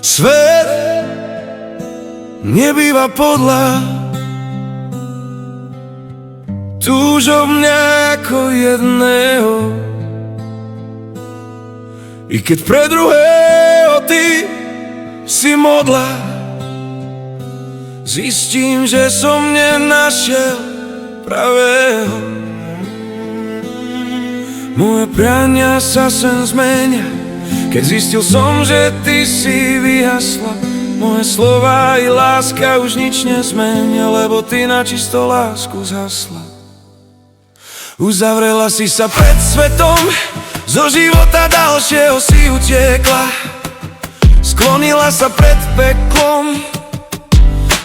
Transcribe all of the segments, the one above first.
Svet nebýva podľa túžobňa ako jedného, i keď pre druhého ty si modla. Zistím, že som nenašiel pravého. Moje priania sa sem zmenia, keď zistil som, že ty si vyhasla. Moje slova i láska už nič nezmenia, lebo ty na čisto lásku zhasla. Uzavrela si sa pred svetom, zo života ďalšieho si utiekla. Sklonila sa pred peklom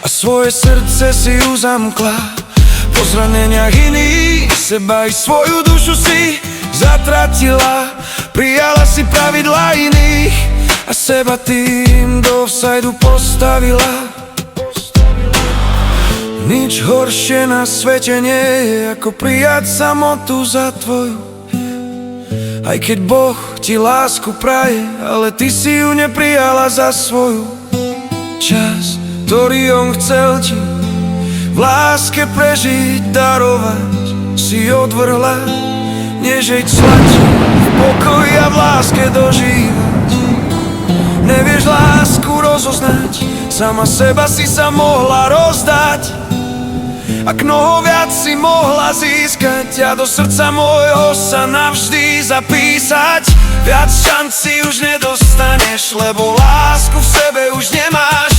a svoje srdce si uzamkla. Po zraneniach iných seba i svoju dušu si zatratila. Prijala si pravidlá iných a seba tým do offsideu postavila. Nič horšie na svete nie je, ako prijať samotu za tvoju. Aj keď Boh ti lásku praje, ale ty si ju neprijala za svoju. Čas, ktorý on chcel ti v láske prežiť, darovať, si odvrhla. Nežiť sladí v pokoji a v láske dožívať. Nevieš lásku rozoznať, sama seba si sa mohla rozdať. Ak mnoho viac si mohla získať a do srdca môjho sa navždy zapísať. Viac šanci už nedostaneš, lebo lásku v sebe už nemáš.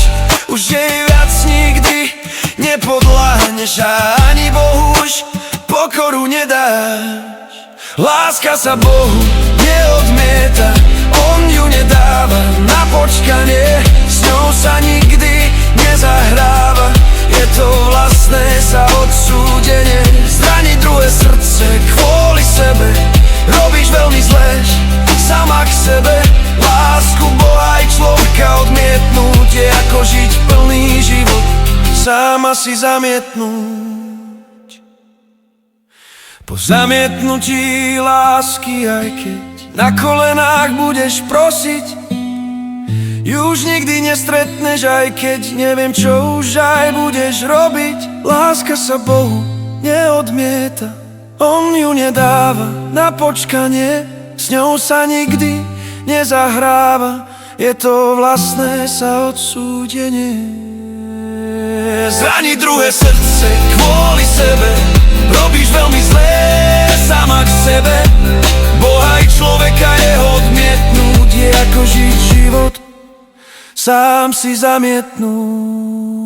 Už jej viac nikdy nepodľahneš a ani Bohu už pokoru nedáš. Láska sa Bohu neodmieta, on ju nedáva na počkanie, s ňou sa nikdy nezahráva. Je to vlastné sa odsúdenie, zraniť druhé srdce kvôli sebe. Robíš veľmi zlé, sama k sebe. Lásku Boha i človeka odmietnúť je ako žiť plný život, sama si zamietnúť. Po zamietnutí lásky, aj keď na kolenách budeš prosiť, ju už nikdy nestretneš, aj keď neviem čo už aj budeš robiť. Láska sa Bohu neodmieta, on ju nedáva na počkanie, s ňou sa nikdy nezahráva. Je to vlastné sa odsúdenie, zraniť druhé srdce kvôli sebe. Robíš veľmi zlé sama k sebe. Boha i človeka jeho odmietnúť je ako žiť život, sám si zamietnúť.